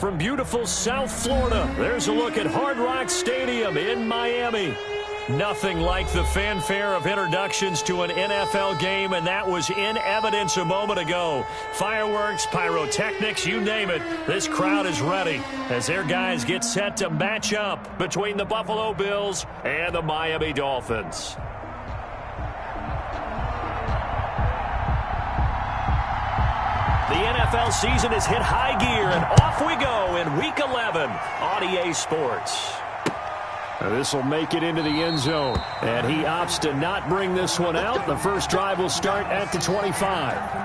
from beautiful South Florida, there's a look at Hard Rock Stadium in Miami. Nothing like the fanfare of introductions to an NFL game, and that was in evidence a moment ago. Fireworks, pyrotechnics, you name it. This crowd is ready as their guys get set to match up between the Buffalo Bills and the Miami Dolphins. The NFL season has hit high gear, and off we go in Week 11 on EA Sports. This will make it into the end zone, and he opts to not bring this one out. The first drive will start at the 25.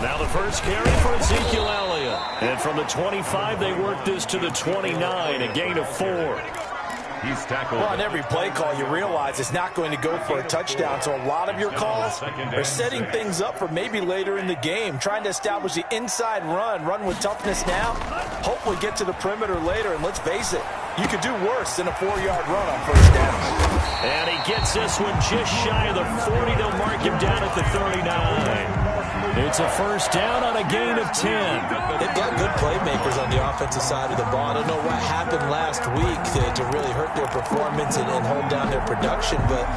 Now the first carry for Ezekiel Elliott. And from the 25, they work this to the 29, a gain of 4. He's tackled. Well, on every play call, you realize it's not going to go for a touchdown. So a lot of your calls are setting things up for maybe later in the game, trying to establish the inside run with toughness now, hopefully get to the perimeter later. And let's face it, you could do worse than a 4-yard run on first down. And he gets this one just shy of the 40. They'll mark him down at the 39. It's a first down on a gain of 10. They've got good playmakers on the offensive side of the ball. I don't know what happened last week to really hurt their performance and hold down their production, but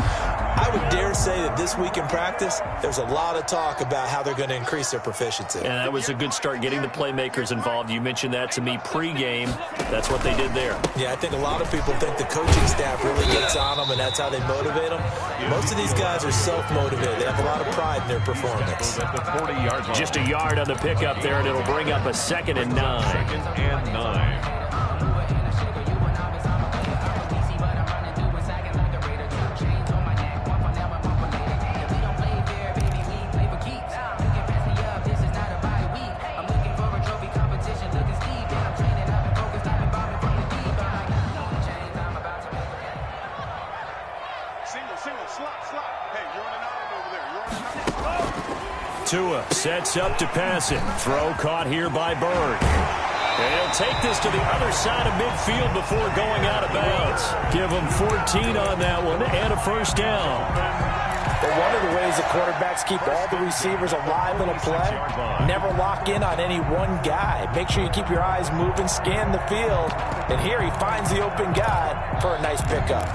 I would dare say that this week in practice, there's a lot of talk about how they're going to increase their proficiency. And that was a good start, getting the playmakers involved. You mentioned that to me pregame. That's what they did there. Yeah, I think a lot of people think the coaching staff really gets on them, and that's how they motivate them. Most of these guys are self-motivated. They have a lot of pride in their performance. Just a yard on the pickup there, and it'll bring up a 2nd and 9. 2nd and 9. Tua sets up to pass it. Throw caught here by Bird. And he'll take this to the other side of midfield before going out of bounds. Give him 14 on that one and a first down. But one of the ways that quarterbacks keep all the receivers alive in a play, never lock in on any one guy. Make sure you keep your eyes moving, scan the field. And here he finds the open guy for a nice pickup.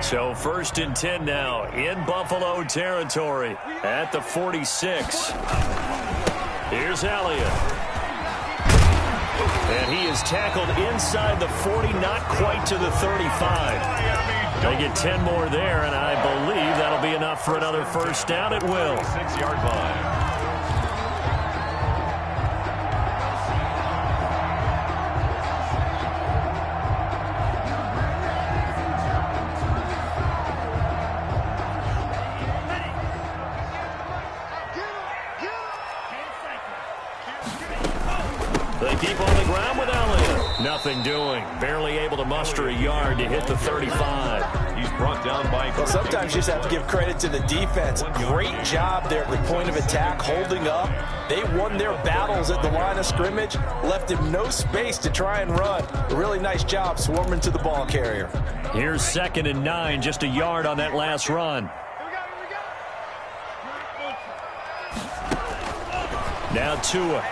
So 1st and 10 now in Buffalo territory at the 46. Here's Elliott. And he is tackled inside the 40, not quite to the 35. They get 10 more there, and I believe that'll be enough for another first down. It will. 6-yard line. They keep on the ground with Elliott. Nothing doing. Barely able to muster a yard to hit the 35. He's brought down by... Well, sometimes you just have to give credit to the defense. Great job there at the point of attack, holding up. They won their battles at the line of scrimmage, left him no space to try and run. A really nice job swarming to the ball carrier. Here's 2nd and 9, just a yard on that last run. Now Tua.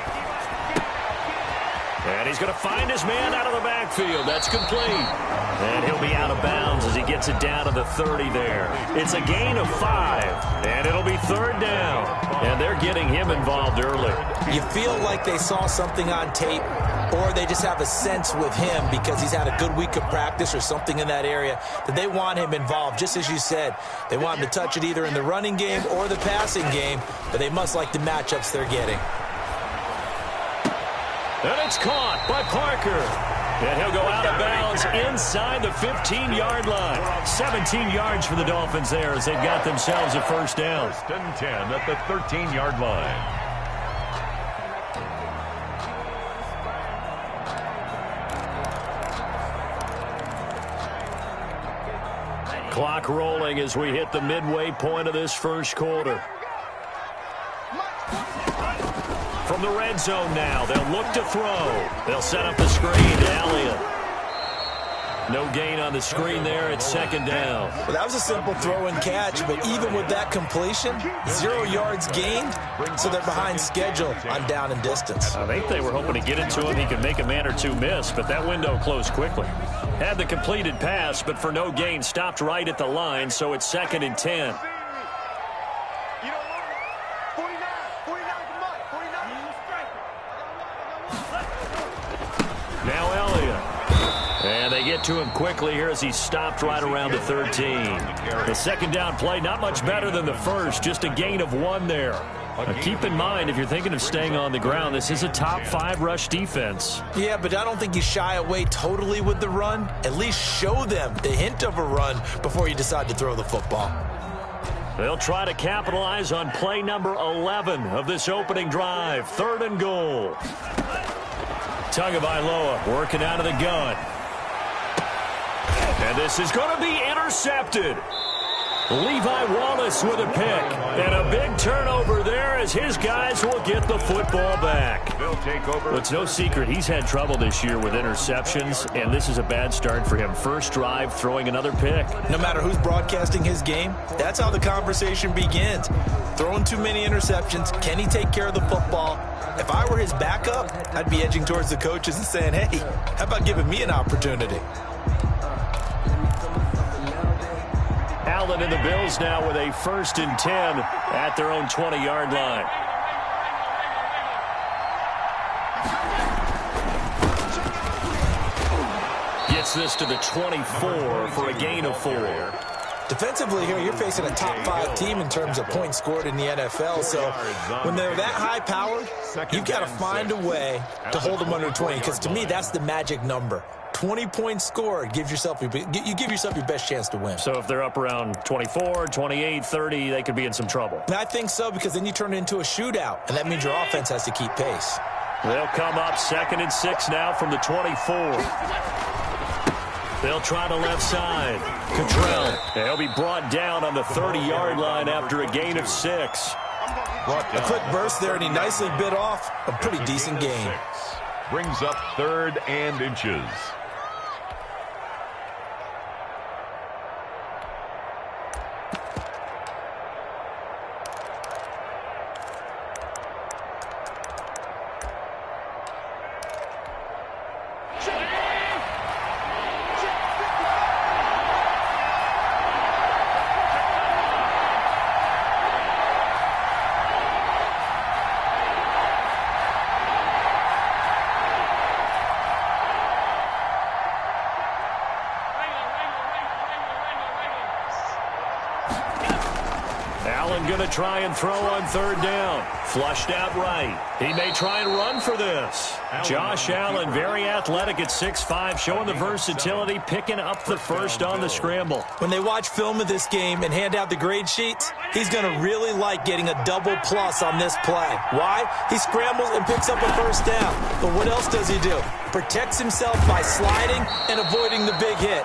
And he's going to find his man out of the backfield. That's complete. And he'll be out of bounds as he gets it down to the 30 there. It's a gain of 5, and it'll be 3rd down. And they're getting him involved early. You feel like they saw something on tape, or they just have a sense with him because he's had a good week of practice or something in that area that they want him involved. Just as you said, they want him to touch it either in the running game or the passing game, but they must like the matchups they're getting. And it's caught by Parker. And he'll go out of bounds inside the 15-yard line. 17 yards for the Dolphins there as they've got themselves a first down. First and 10 at the 13-yard line. Clock rolling as we hit the midway point of this first quarter. From the red zone now, they'll look to throw. They'll set up the screen to Elliott. No gain on the screen there. It's second down. Well, that was a simple throw and catch, but even with that completion, 0 yards gained, so they're behind schedule on down and distance. I think they were hoping to get into him. He could make a man or two miss, but that window closed quickly. Had the completed pass, but for no gain, stopped right at the line, so it's second and 10. Now Elliott. And they get to him quickly here as he stopped right around the 13. The second down play, not much better than the first, just a gain of 1 there. Now keep in mind, if you're thinking of staying on the ground, this is a top 5 rush defense. Yeah, but I don't think you shy away totally with the run. At least show them the hint of a run before you decide to throw the football. They'll try to capitalize on play number 11 of this opening drive. 3rd and goal. Tagovailoa working out of the gun. And this is going to be intercepted. Levi Wallace with a pick. And a big turnover there as his guys will get the football back. They'll take over. Well, it's no secret he's had trouble this year with interceptions, and this is a bad start for him. First drive, throwing another pick. No matter who's broadcasting his game, that's how the conversation begins. Throwing too many interceptions, can he take care of the football? If I were his backup, I'd be edging towards the coaches and saying, hey, how about giving me an opportunity? Allen and the Bills now with a 1st and 10 at their own 20-yard line. Gets this to the 24 for a gain of 4. Defensively here, you're facing a top 5 team in terms of points scored in the NFL. So when they're that high-powered, you've got to find a way to hold them under 20. Because to me, that's the magic number. 20 points scored, you give yourself your best chance to win. So if they're up around 24, 28, 30, they could be in some trouble. And I think so, because then you turn it into a shootout, and that means your offense has to keep pace. They'll come up 2nd and 6 now from the 24. They'll try the left side. Cottrell. They'll be brought down on the 30-yard line after a gain of 6. Well, a quick burst there, and he nicely bit off a pretty decent gain. Brings up 3rd and inches. Going to try and throw on 3rd down. Flushed out right. He may try and run for this. Josh Allen, very athletic at 6'5", showing the versatility, picking up the first on the scramble. When they watch film of this game and hand out the grade sheets, he's going to really like getting a double plus on this play. Why? He scrambles and picks up a first down. But what else does he do? Protects himself by sliding and avoiding the big hit.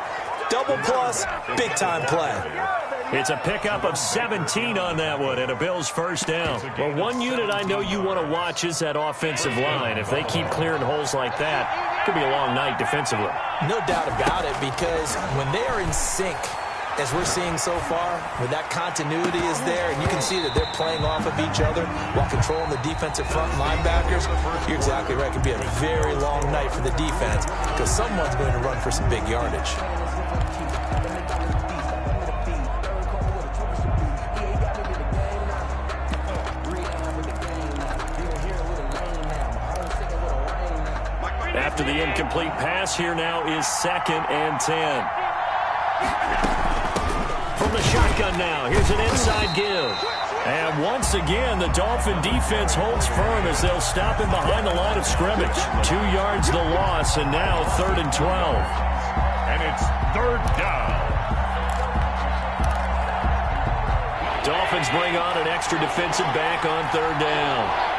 Double plus, big-time play. It's a pickup of 17 on that one and a Bills first down. Well, one unit I know you want to watch is that offensive line. If they keep clearing holes like that, it could be a long night defensively. No doubt about it, because when they are in sync, as we're seeing so far, when that continuity is there and you can see that they're playing off of each other while controlling the defensive front linebackers, you're exactly right. It could be a very long night for the defense because someone's going to run for some big yardage. After the incomplete pass, here now is 2nd and 10. From the shotgun now, here's an inside give. And once again, the Dolphin defense holds firm as they'll stop him behind the line of scrimmage. 2 yards the loss, and now 3rd and 12. And it's 3rd down. Dolphins bring on an extra defensive back on 3rd down.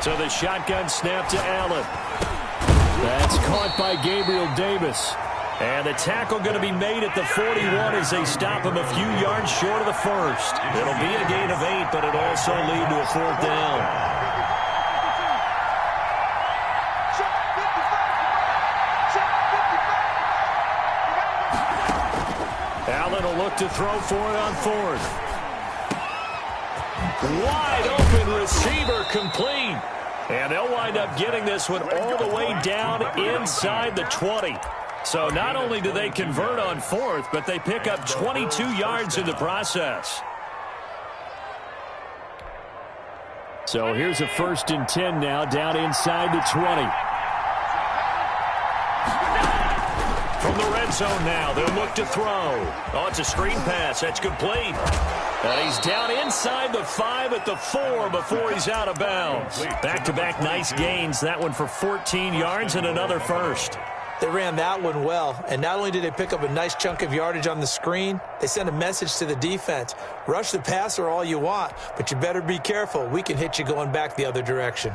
So the shotgun snap to Allen. That's caught by Gabriel Davis. And the tackle going to be made at the 41 as they stop him a few yards short of the first. It'll be a gain of 8, but it'll also lead to a 4th down. Allen will look to throw for it on 4th. Wide open receiver complete. And they'll wind up getting this one all the way down inside the 20. So not only do they convert on 4th, but they pick up 22 yards in the process. So here's a 1st and 10 now, down inside the 20. From the red zone now, they'll look to throw. Oh, it's a screen pass. That's complete. And he's down inside the 5 at the 4 before he's out of bounds. Back-to-back nice gains. That one for 14 yards and another first. They ran that one well, and not only did they pick up a nice chunk of yardage on the screen, they sent a message to the defense. Rush the passer all you want, but you better be careful. We can hit you going back the other direction.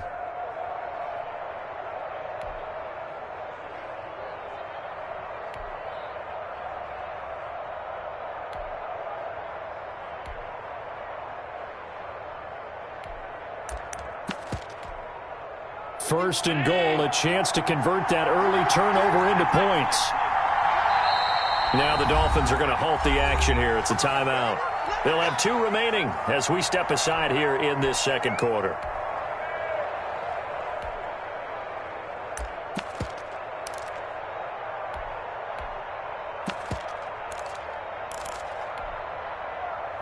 First and goal, a chance to convert that early turnover into points. Now the Dolphins are going to halt the action here. It's a timeout. They'll have 2 remaining as we step aside here in this 2nd quarter.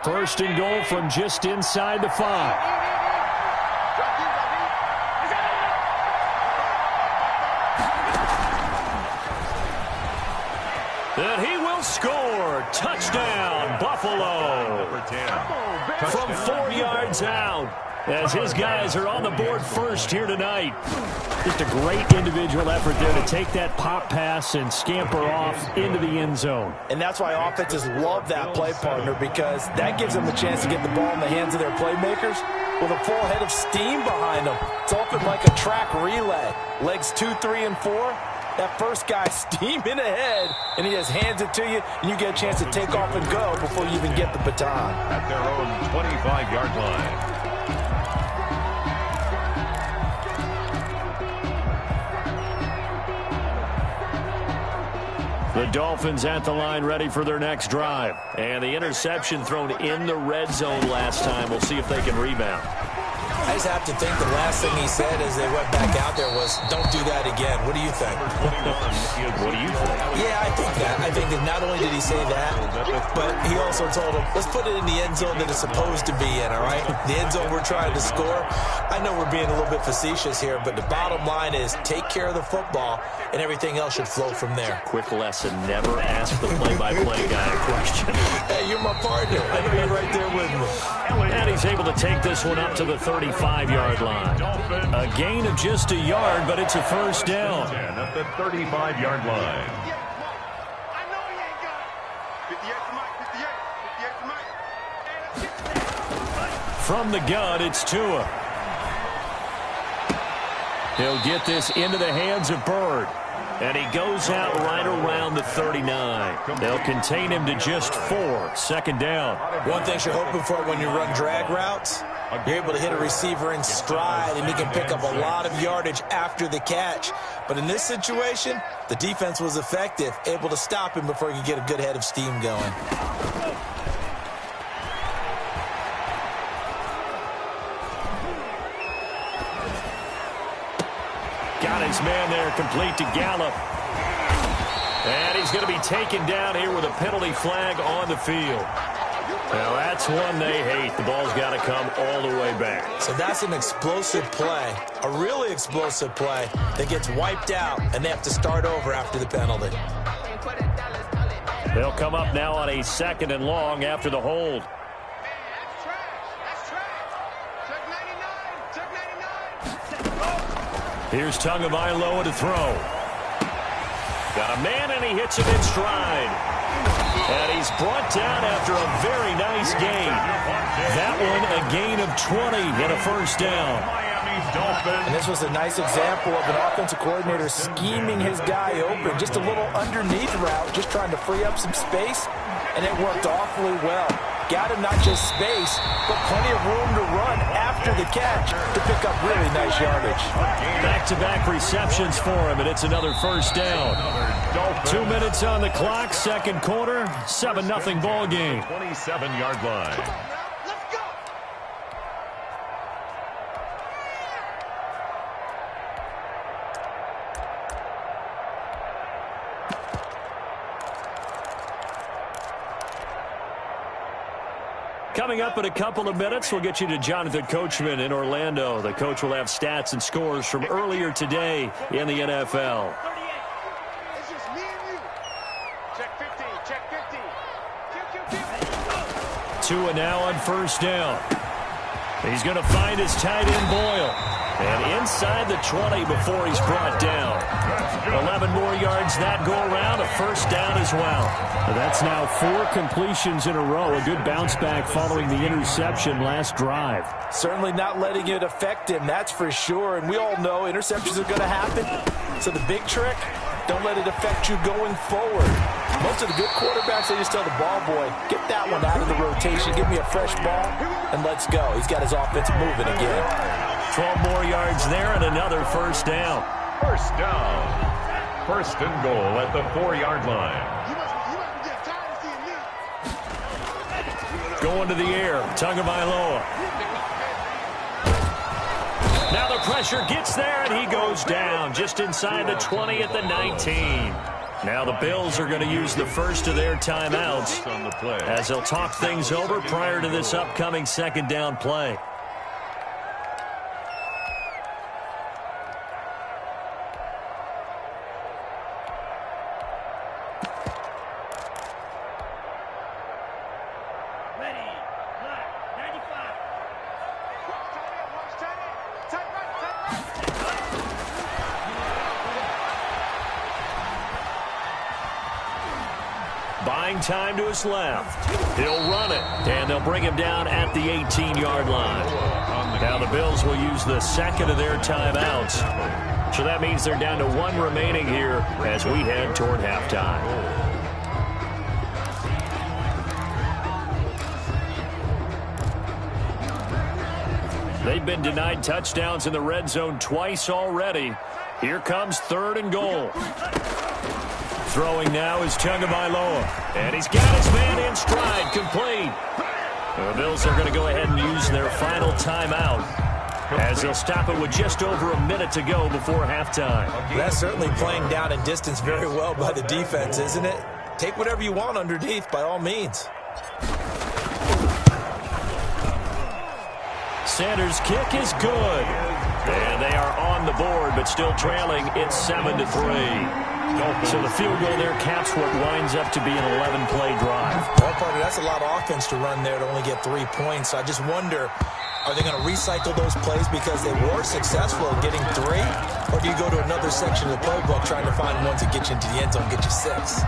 First and goal from just inside the 5. And he will score. Touchdown, Buffalo. From 4 yards out, as his guys are on the board first here tonight. Just a great individual effort there to take that pop pass and scamper off into the end zone. And that's why offenses love that play partner, because that gives them a chance to get the ball in the hands of their playmakers with a full head of steam behind them. It's often like a track relay. Legs 2, 3, and 4. That first guy steaming ahead, and he just hands it to you, and you get a chance to take off and go before you even get the baton. At their own 25-yard line. The Dolphins at the line ready for their next drive. And the interception thrown in the red zone last time. We'll see if they can rebound. I just have to think the last thing he said as they went back out there was, don't do that again. What do you think? What do you think? Yeah, I think that. I think that not only did he say that, but he also told him, let's put it in the end zone that it's supposed to be in, all right? The end zone we're trying to score. I know we're being a little bit facetious here, but the bottom line is take care of the football, and everything else should flow from there. Quick lesson, never ask the play-by-play guy a question. Hey, you're my partner. I know you're right there with me. And he's able to take this one up to the 35-yard line. A gain of just a yard, but it's a first down. At the 35-yard line. From the gun, it's Tua. He'll get this into the hands of Bird. And he goes out right around the 39. They'll contain him to just 4. Second down. One thing you're hoping for when you run drag routes, you're able to hit a receiver in stride, and he can pick up a lot of yardage after the catch. But in this situation, the defense was effective, able to stop him before he could get a good head of steam going. Got his man there, complete to Gallup. And he's going to be taken down here with a penalty flag on the field. Well, that's one they hate. The ball's got to come all the way back. So that's an explosive play, a really explosive play that gets wiped out, and they have to start over after the penalty. They'll come up now on a 2nd and long after the hold. Here's Tagovailoa to throw. Got a man, and he hits it in stride. And he's brought down after a very nice gain. That one a gain of 20 and a first down. And this was a nice example of an offensive coordinator scheming his guy open. Just a little underneath route, just trying to free up some space, and it worked awfully well. Got him not just space, but plenty of room to run after the catch to pick up really nice yardage. Back-to-back receptions for him, and it's another first down. 2 minutes on the clock, second quarter, 7-0 ball game. 27-yard line. Coming up in a couple of minutes, we'll get you to Jonathan Coachman in Orlando. The coach will have stats and scores from earlier today in the NFL. It's just me and you. Check 50, check 50. 2 and now on first down. He's going to find his tight end Boyle. And inside the 20 before he's brought down. 11 more yards that go around, a first down as well. That's now 4 completions in a row. A good bounce back following the interception last drive. Certainly not letting it affect him, that's for sure. And we all know interceptions are going to happen. So the big trick, don't let it affect you going forward. Most of the good quarterbacks, they just tell the ball boy, get that one out of the rotation, give me a fresh ball, and let's go. He's got his offense moving again. 12 more yards there and another first down. First down. First and goal at the 4-yard line. You must be getting tired of seeing me. Going to the air, Tagovailoa. Now the pressure gets there, and he goes down just inside the 20 at the 19. Now the Bills are going to use the first of their timeouts as they'll talk things over prior to this upcoming second down play. Buying time to his left. He'll run it, and they'll bring him down at the 18-yard line. Now the Bills will use the second of their timeouts. So that means they're down to 1 remaining here as we head toward halftime. They've been denied touchdowns in the red zone twice already. Here comes 3rd and goal. Throwing now is Tagovailoa. And he's got his man in stride, complete. The Bills are going to go ahead and use their final timeout as they'll stop it with just over a minute to go before halftime. That's certainly playing down in distance very well by the defense, isn't it? Take whatever you want underneath, by all means. Sanders' kick is good. And they are on the board, but still trailing. It's 7-3. So the field goal there caps what winds up to be an 11-play drive. Well, partner, that's a lot of offense to run there to only get 3 points. So I just wonder, are they going to recycle those plays because they were successful in getting 3? Or do you go to another section of the playbook trying to find ones that get you into the end zone, get you 6?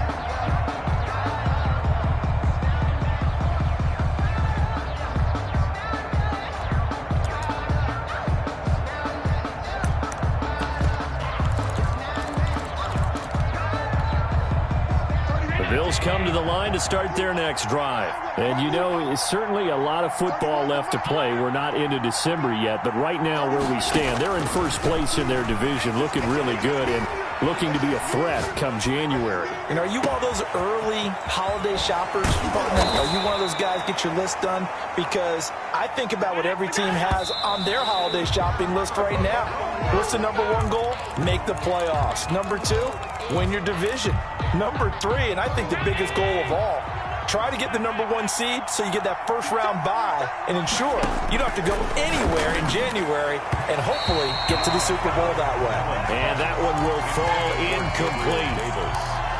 Bills come to the line to start their next drive. And you know, it's certainly a lot of football left to play. We're not into December yet, but right now where we stand, they're in first place in their division, looking really good and looking to be a threat come January. And are you one of those early holiday shoppers, partner? Are you one of those guys get your list done? Because I think about what every team has on their holiday shopping list right now. What's the number 1 goal? Make the playoffs. Number 2, win your division. Number 3, and I think the biggest goal of all, Try to get the #1 seed so you get that first-round bye and ensure you don't have to go anywhere in January and hopefully get to the Super Bowl that way. And that one will fall incomplete.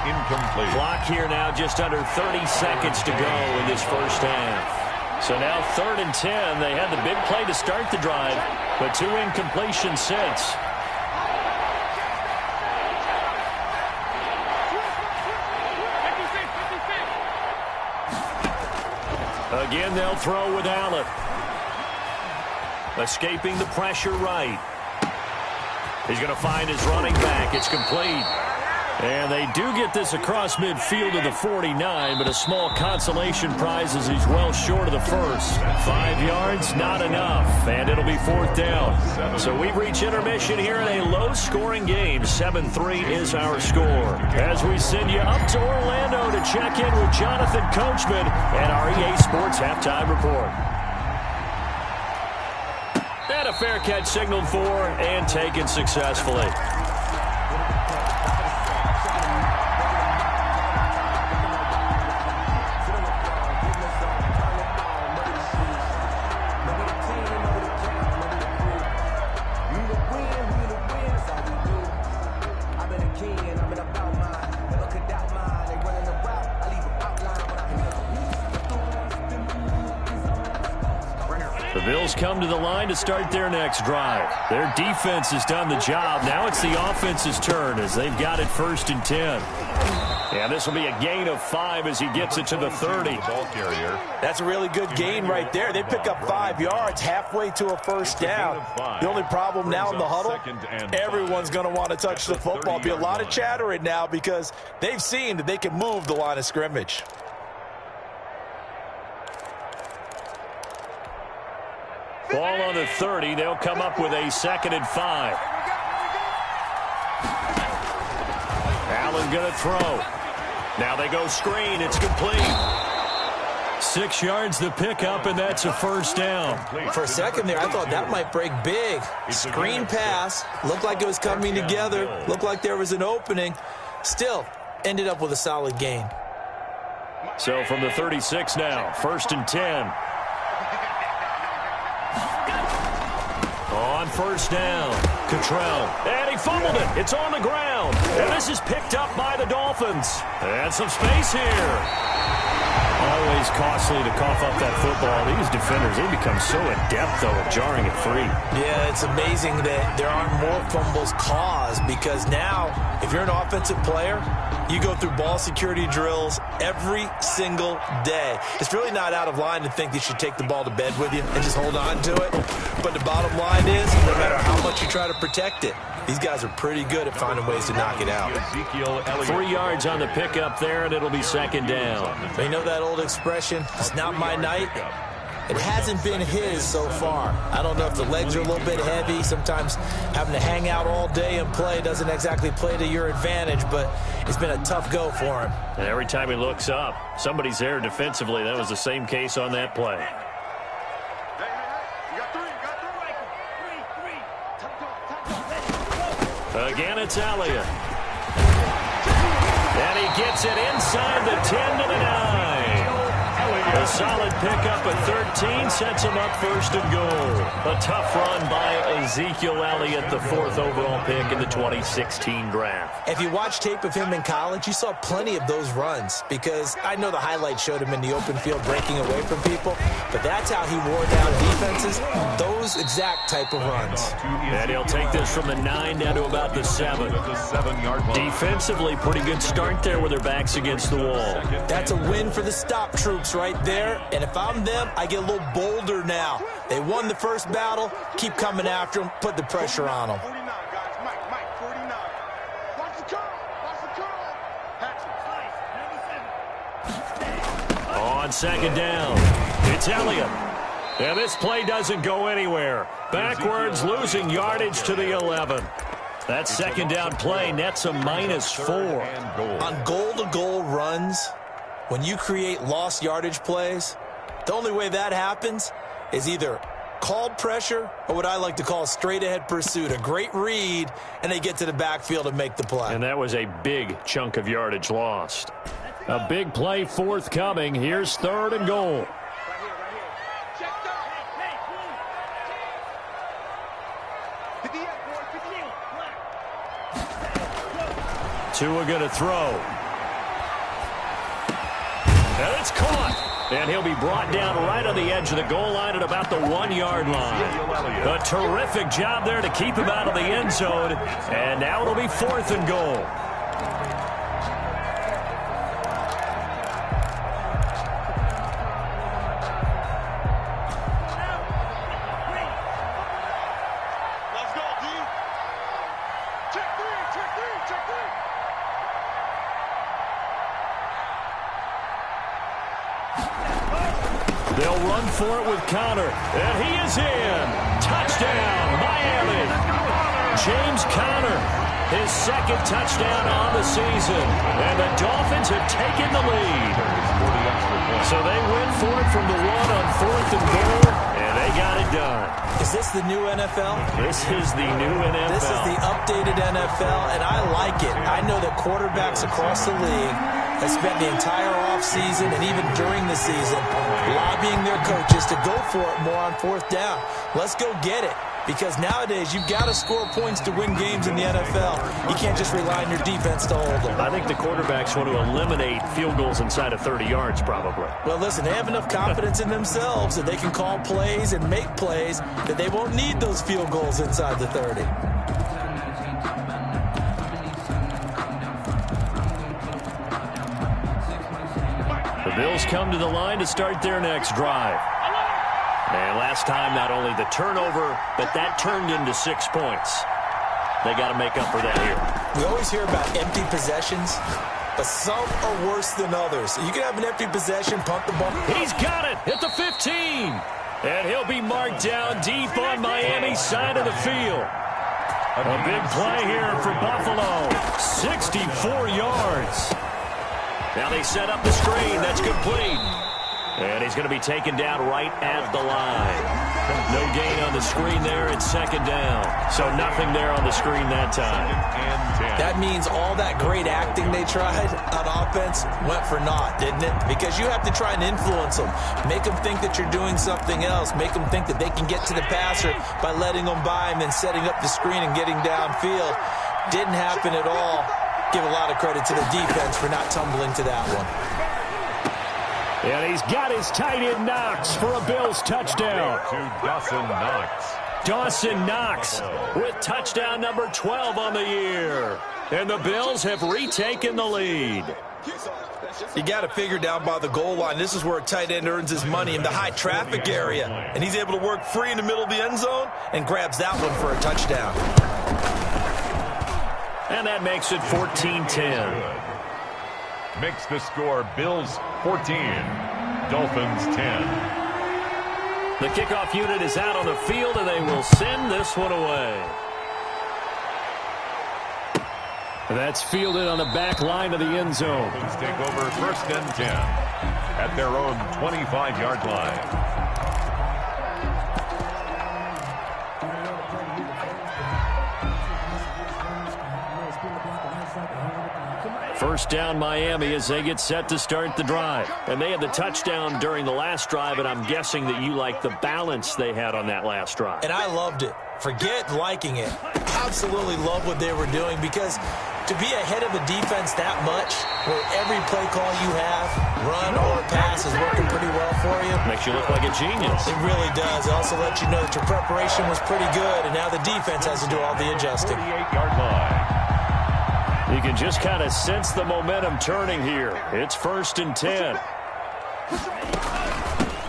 Incomplete. Clock here now, just under 30 seconds to go in this first half. So now 3rd and 10. They had the big play to start the drive, but 2 incompletions since. Again, they'll throw with Allen. Escaping the pressure right. He's going to find his running back. It's complete. And they do get this across midfield to the 49, but a small consolation prize as he's well short of the first. 5 yards, not enough, and it'll be 4th down. So we've reached intermission here in a low-scoring game. 7-3 is our score. As we send you up to Orlando to check in with Jonathan Coachman and our EA Sports Halftime Report. And a fair catch signaled for and taken successfully. The Bills come to the line to start their next drive. Their defense has done the job. Now it's the offense's turn as they've got it 1st and 10. And this will be a gain of 5 as he gets it to the 30. That's a really good gain right there. They pick up 5 yards halfway to a first down. The only problem now in the huddle, everyone's going to want to touch the football. Be a lot of chattering now because they've seen that they can move the line of scrimmage. Ball on the 30. They'll come up with a 2nd and 5. Allen going to throw. Now they go screen. It's complete. 6 yards the pickup, and that's a first down. For a second there, I thought that might break big. Screen pass. Looked like it was coming together. Looked like there was an opening. Still, ended up with a solid gain. So from the 36 now, 1st and 10. On 1st down, Cottrell. And he fumbled it. It's on the ground. And this is picked up by the Dolphins. And some space here. Always costly to cough up that football. These defenders, they become so adept, though, at jarring it free. Yeah, it's amazing that there aren't more fumbles caused because now, if you're an offensive player, you go through ball security drills every single day. It's really not out of line to think that you should take the ball to bed with you and just hold on to it. But the bottom line is, no matter how much you try to protect it, these guys are pretty good at finding ways to knock it out. 3 yards on the pickup there, and it'll be 2nd down. You know that old expression, it's not my night? It hasn't been his so far. I don't know if the legs are a little bit heavy. Sometimes having to hang out all day and play doesn't exactly play to your advantage, but it's been a tough go for him. And every time he looks up, somebody's there defensively. That was the same case on that play. Again, it's Elliott. And he gets it inside the 10 to the 9. A solid pickup at 13 sets him up 1st and goal. A tough run by Ezekiel Elliott, the 4th overall pick in the 2016 draft. If you watch tape of him in college, you saw plenty of those runs because I know the highlights showed him in the open field breaking away from people, but that's how he wore down defenses, those exact type of runs. And he'll take this from the 9 down to about the 7. Defensively, pretty good start there with their backs against the wall. That's a win for the stop troops right there, and if I'm them, I get a little bolder now. They won the first battle, keep coming after them, put the pressure on them. 49, guys. Mike, 49. Watch the curl. On 2nd down, it's Elliott. And this play doesn't go anywhere. Backwards, losing yardage to the 11. That 2nd down play nets a -4. On goal-to-goal runs, when you create lost yardage plays, the only way that happens is either called pressure or what I like to call straight-ahead pursuit. A great read, and they get to the backfield and make the play. And that was a big chunk of yardage lost. A big play forthcoming. Here's 3rd and goal. Tua going to throw. And it's caught. And he'll be brought down right on the edge of the goal line at about the 1-yard line. A terrific job there to keep him out of the end zone. And now it'll be 4th and goal. Let's go, D. Check three. They'll run for it with Conner. And he is in. Touchdown, Miami. James Conner, his 2nd touchdown on the season. And the Dolphins have taken the lead. So they win for it from the 1 on 4th and goal. And they got it done. Is this the new NFL? This is the new NFL. This is the updated NFL, and I like it. I know that quarterbacks across the league have spent the entire offseason and even during the season lobbying their coaches to go for it more on 4th down. Let's go get it. Because nowadays, you've got to score points to win games in the NFL. You can't just rely on your defense to hold them. I think the quarterbacks want to eliminate field goals inside of 30 yards, probably. Well, listen, they have enough confidence in themselves that they can call plays and make plays that they won't need those field goals inside the 30. The Bills come to the line to start their next drive. And last time, not only the turnover, but that turned into 6 points. They got to make up for that here. We always hear about empty possessions, but some are worse than others. You can have an empty possession, punt the ball. He's got it at the 15. And he'll be marked down deep on Miami's side of the field. A big play here for Buffalo. 64 yards. Now they set up the screen. That's complete. And he's going to be taken down right at the line. No gain on the screen there. It's 2nd down. So nothing there on the screen that time. That means all that great acting they tried on offense went for naught, didn't it? Because you have to try and influence them. Make them think that you're doing something else. Make them think that they can get to the passer by letting them by and then setting up the screen and getting downfield. Didn't happen at all. Give a lot of credit to the defense for not tumbling to that one. And he's got his tight end Knox for a Bills touchdown. To Dawson Knox. Dawson Knox with touchdown number 12 on the year. And the Bills have retaken the lead. You got to figure down by the goal line. This is where a tight end earns his money, in the high traffic area. And he's able to work free in the middle of the end zone and grabs that one for a touchdown. And that makes it 14-10. Makes the score Bills 14, Dolphins 10. The kickoff unit is out on the field, and they will send this one away. That's fielded on the back line of the end zone. Dolphins take over 1st and 10 at their own 25-yard line. First down Miami as they get set to start the drive. And they had the touchdown during the last drive, and I'm guessing that you like the balance they had on that last drive. And I loved it. Forget liking it. Absolutely love what they were doing, because to be ahead of a defense that much, where every play call you have, run or pass, is working pretty well for you. Makes you look like a genius. It really does. It also lets you know that your preparation was pretty good, and now the defense has to do all the adjusting. 38-yard line. You can just kind of sense the momentum turning here. It's 1st and 10.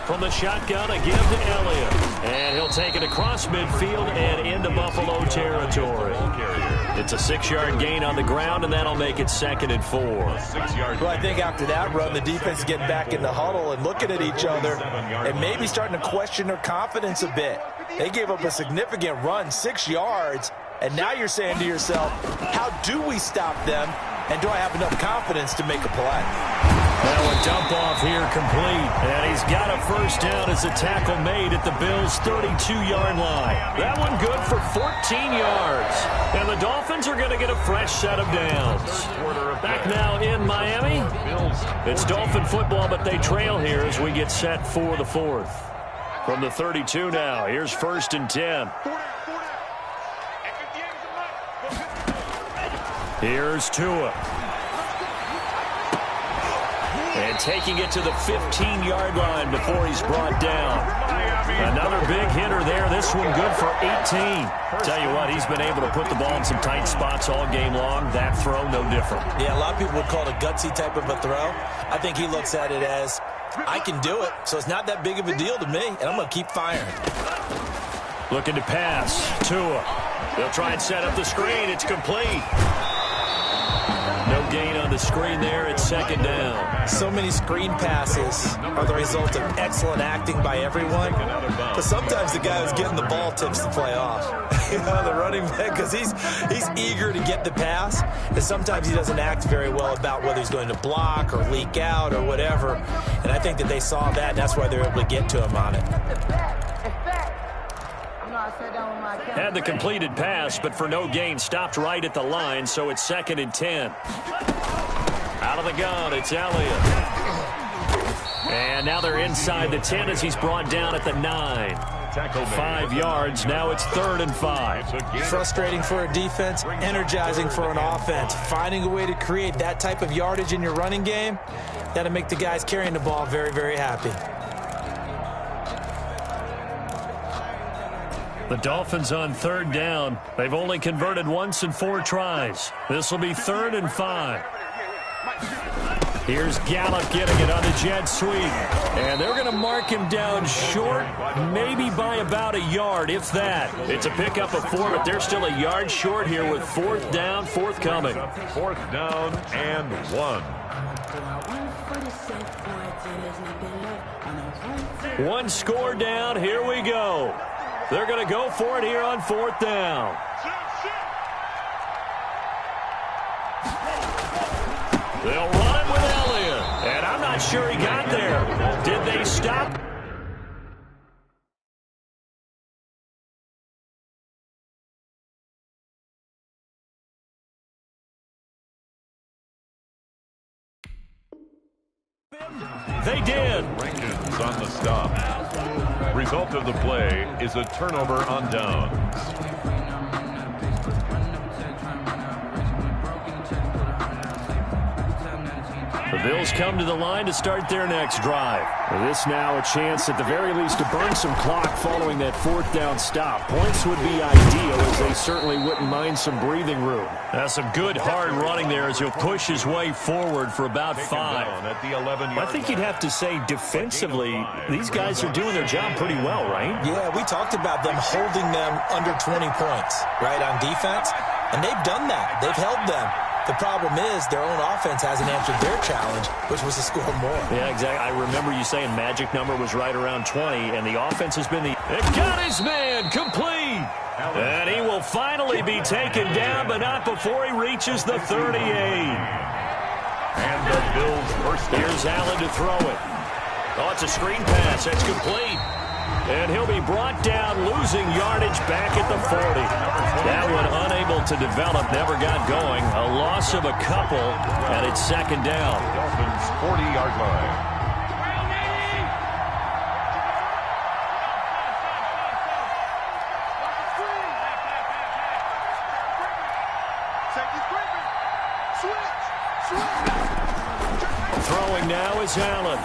From the shotgun, a give to Elliott. And he'll take it across midfield and into Buffalo territory. It's a 6-yard gain on the ground, and that'll make it 2nd and 4. Well, I think after that run, the defense is getting back in the huddle and looking at each other and maybe starting to question their confidence a bit. They gave up a significant run, 6 yards. And now you're saying to yourself, how do we stop them? And do I have enough confidence to make a play? Now a dump off here complete. And he's got a first down as a tackle made at the Bills' 32-yard line. That one good for 14 yards. And the Dolphins are going to get a fresh set of downs. Back now in Miami, It's Dolphin football, but they trail here as we get set for the fourth. From the 32 now, here's 1st and 10. Here's Tua. And taking it to the 15-yard line before he's brought down. Another big hitter there. This one good for 18. Tell you what, he's been able to put the ball in some tight spots all game long. That throw, no different. Yeah, a lot of people would call it a gutsy type of a throw. I think he looks at it as, I can do it, so it's not that big of a deal to me, and I'm going to keep firing. Looking to pass. Tua. They'll try and set up the screen. It's complete. No gain on the screen there. It's 2nd down. So many screen passes are the result of excellent acting by everyone. But sometimes the guy who's getting the ball tips the play off. The running back, because he's eager to get the pass. And sometimes he doesn't act very well about whether he's going to block or leak out or whatever. And I think that they saw that, and that's why they're able to get to him on it. Had the completed pass, but for no gain, stopped right at the line, so it's 2nd and 10. Out of the gun, it's Elliott. And now they're inside the 10 as he's brought down at the 9. 5 yards, now it's 3rd and 5. Frustrating for a defense, energizing for an offense. Finding a way to create that type of yardage in your running game, that'll make the guys carrying the ball very, very happy. The Dolphins on 3rd down. They've only converted once in 4 tries. This will be 3rd and 5. Here's Gallup getting it on the jet sweep. And they're going to mark him down short, maybe by about a yard, if that. It's a pickup of 4, but they're still a yard short here with 4th down forthcoming. 4th down and 1. 1 score down. Here we go. They're going to go for it here on 4th down. They'll run it with Elliott. And I'm not sure he got there. Did they stop? They did. Rankins on the stop. Result of the play is a turnover on downs. The Bills come to the line to start their next drive. This now a chance at the very least to burn some clock following that 4th down stop. Points would be ideal as they certainly wouldn't mind some breathing room. That's some good hard running there as he'll push his way forward for about 5. At the 11-yard I think you'd have to say defensively, these guys are doing their job pretty well, right? Yeah, we talked about them holding them under 20 points, right, on defense. And they've done that. They've held them. The problem is their own offense hasn't answered their challenge, which was to score more. Yeah, exactly. I remember you saying magic number was right around 20, and the offense has been the... It got his man complete! And he will finally be taken down, but not before he reaches the 38. And the Bills first. Here's Allen to throw it. Oh, it's a screen pass. That's complete. And he'll be brought down, losing yardage back at the 40. That one unable to develop, never got going. A loss of a couple, and it's 2nd down. Dolphins 40-yard line. Throwing now is Allen.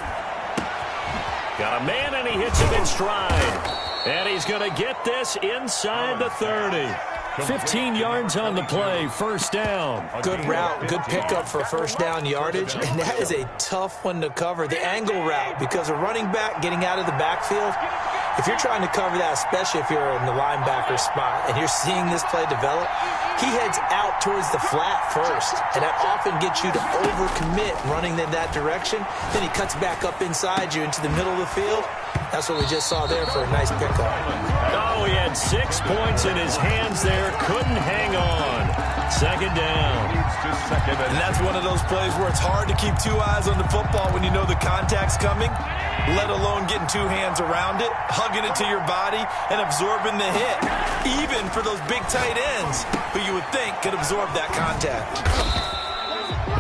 Got a man, and he hits him in stride. And he's going to get this inside the 30. 15 yards on the play, 1st down. Good route, good pickup for 1st down yardage, and that is a tough one to cover. The angle route, because a running back getting out of the backfield, if you're trying to cover that, especially if you're in the linebacker spot and you're seeing this play develop, he heads out towards the flat first, and that often gets you to overcommit running in that direction. Then he cuts back up inside you into the middle of the field. That's what we just saw there for a nice pickup. Oh, he had 6 points in his hands there. Couldn't hang on. 2nd down. And that's one of those plays where it's hard to keep 2 eyes on the football when you know the contact's coming, let alone getting 2 hands around it, hugging it to your body, and absorbing the hit, even for those big tight ends who you would think could absorb that contact.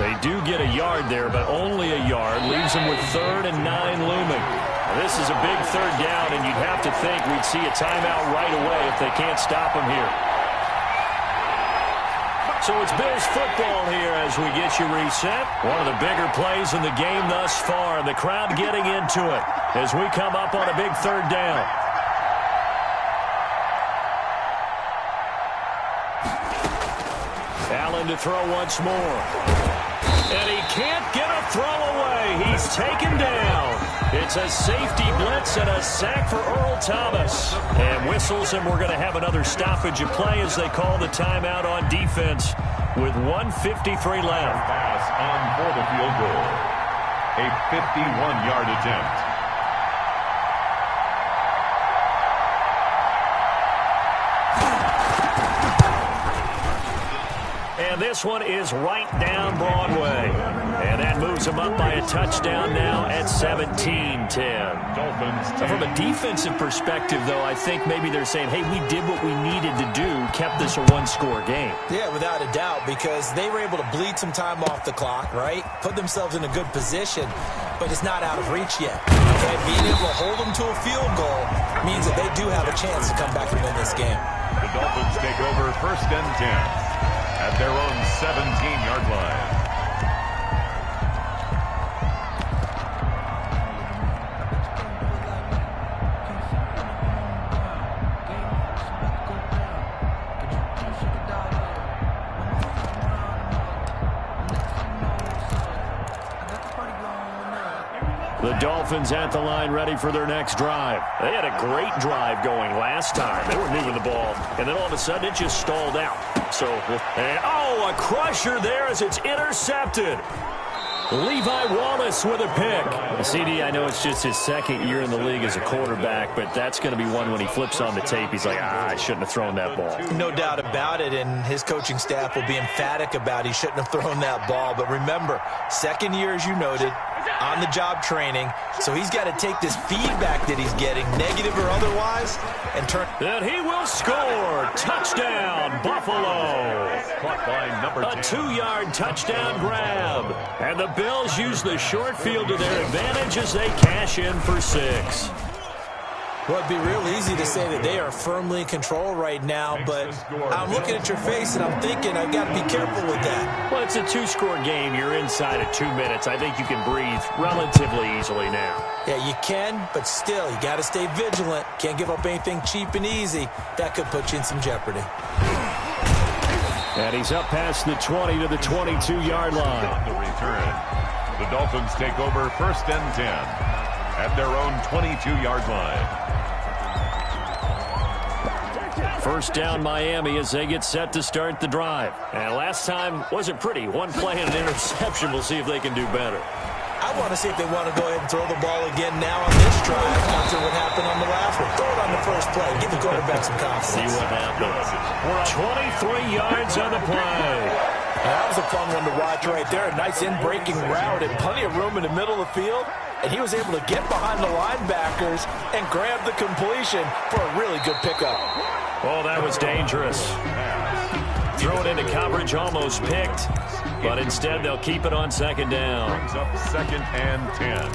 They do get a yard there, but only a yard. Leaves them with 3rd and 9 looming. Now, this is a big 3rd down, and you'd have to think we'd see a timeout right away if they can't stop them here. So it's Bills football here as we get you reset. One of the bigger plays in the game thus far. The crowd getting into it as we come up on a big 3rd down. Allen to throw once more. And he can't get a throw away. He's taken down. It's a safety blitz and a sack for Earl Thomas. And whistles, and we're going to have another stoppage of play as they call the timeout on defense with 1:53 left. Pass on for the field goal. A 51-yard attempt. And this one is right down Broadway. And that moves them up by a touchdown now at 17-10. From a defensive perspective, though, I think maybe they're saying, hey, we did what we needed to do, kept this a one-score game. Yeah, without a doubt, because they were able to bleed some time off the clock, right? Put themselves in a good position, but it's not out of reach yet. Okay? Being able to hold them to a field goal means that they do have a chance to come back and win this game. The Dolphins take over 1st and 10. At their own 17-yard line. The Dolphins at the line ready for their next drive. They had a great drive going last time. They were moving the ball, and then all of a sudden it just stalled out. So, a crusher there as it's intercepted. Levi Wallace with a pick. CD, I know it's just his 2nd year in the league as a quarterback, but that's going to be one when he flips on the tape. He's like, I shouldn't have thrown that ball. No doubt about it, and his coaching staff will be emphatic about he shouldn't have thrown that ball. But remember, 2nd year, as you noted, on-the-job training, so he's got to take this feedback that he's getting, negative or otherwise, and turn. And he will score. Touchdown, Buffalo. Clock by number 10. A 2-yard touchdown grab. And the Bills use the short field to their advantage as they cash in for 6. Well, it'd be real easy to say that they are firmly in control right now, but I'm looking at your face and I'm thinking I've got to be careful with that. Well, it's a 2-score game. You're inside of 2 minutes. I think you can breathe relatively easily now. Yeah, you can, but still, you got to stay vigilant. Can't give up anything cheap and easy. That could put you in some jeopardy. And he's up past the 20 to the 22-yard line. On the return, the Dolphins take over 1st and 10 at their own 22-yard line. 1st down Miami as they get set to start the drive. And last time wasn't pretty. One play and an interception. We'll see if they can do better. I want to see if they want to go ahead and throw the ball again now on this drive after what happened on the last one. Throw it on the first play. Give the quarterback some confidence. See what happens. 23 yards on the play. That was a fun one to watch right there. A nice in-breaking route and plenty of room in the middle of the field. And he was able to get behind the linebackers and grab the completion for a really good pickup. Oh, that was dangerous. Throw it into coverage, almost picked. But instead, they'll keep it on 2nd down. Brings up 2nd and 10.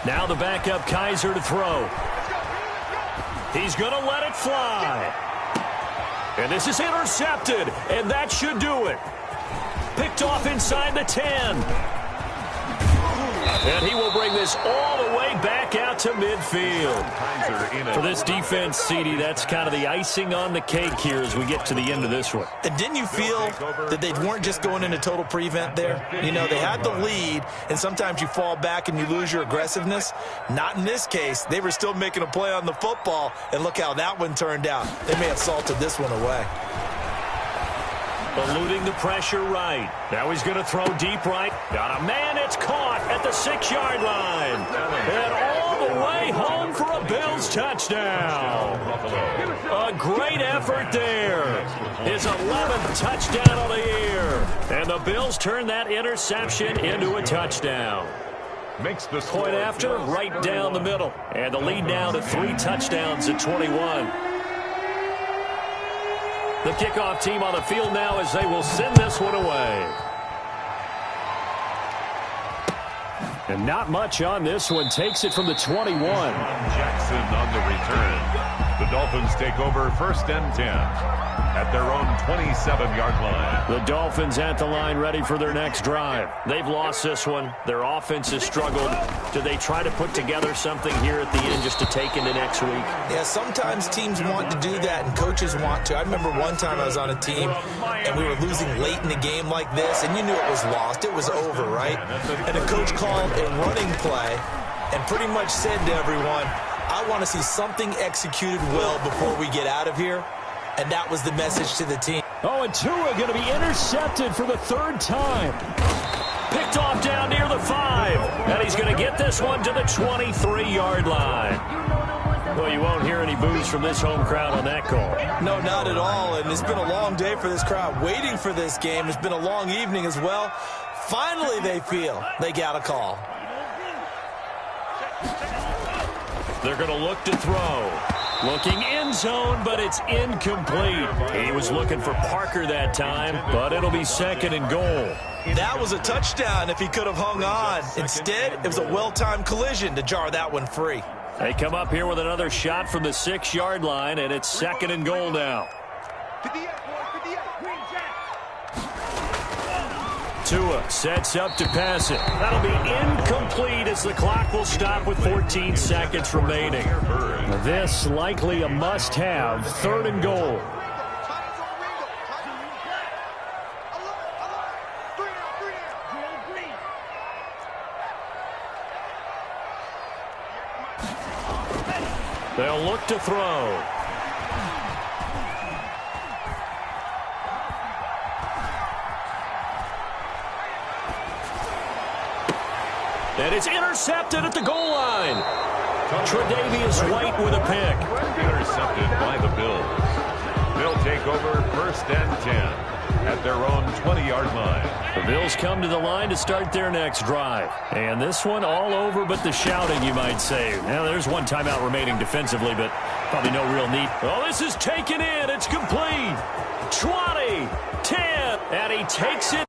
Now the backup Kaiser to throw. He's going to let it fly. And this is intercepted, and that should do it. Picked off inside the 10. And he will bring this all the way back out to midfield. For this defense, CD, that's kind of the icing on the cake here as we get to the end of this one. And didn't you feel that they weren't just going into total prevent there? You know, they had the lead, and sometimes you fall back and you lose your aggressiveness. Not in this case. They were still making a play on the football, and look how that one turned out. They may have salted this one away. Eluding the pressure right. Now he's going to throw deep right. Got a man. It's caught at the 6-yard line. And all the way home for a Bills touchdown. A great effort there. His 11th touchdown of the year. And the Bills turn that interception into a touchdown. makes the Point after, right down the middle. And the lead now to 3 touchdowns at 21. The kickoff team on the field now as they will send this one away. And not much on this one. Takes it from the 21. Jackson on the return. The Dolphins take over 1st and 10 at their own 27-yard line. The Dolphins at the line ready for their next drive. They've lost this one. Their offense has struggled. Do they try to put together something here at the end just to take into next week? Yeah, sometimes teams want to do that and coaches want to. I remember one time I was on a team and we were losing late in a game like this, and you knew it was lost. It was over, right? And the coach called a running play and pretty much said to everyone, I want to see something executed well before we get out of here. And that was the message to the team. Oh, and Tua going to be intercepted for the 3rd time. Picked off down near the 5. And he's going to get this one to the 23-yard line. Well, you won't hear any boos from this home crowd on that call. No, not at all. And it's been a long day for this crowd waiting for this game. It's been a long evening as well. Finally, they feel they got a call. They're going to look to throw. Looking end zone, but it's incomplete. He was looking for Parker that time, but it'll be 2nd and goal. That was a touchdown if he could have hung on. Instead, it was a well-timed collision to jar that one free. They come up here with another shot from the 6-yard line, and it's 2nd and goal now. Tua sets up to pass it. That'll be incomplete as the clock will stop with 14 seconds remaining. This likely a must-have, 3rd and goal. They'll look to throw. And it's intercepted at the goal line. Tre'Davious White with a pick. Intercepted by the Bills. They'll take over 1st and 10 at their own 20-yard line. The Bills come to the line to start their next drive. And this one all over but the shouting, you might say. Now, there's one timeout remaining defensively, but probably no real need. Oh, this is taken in. It's complete. 20, 10, and he takes it.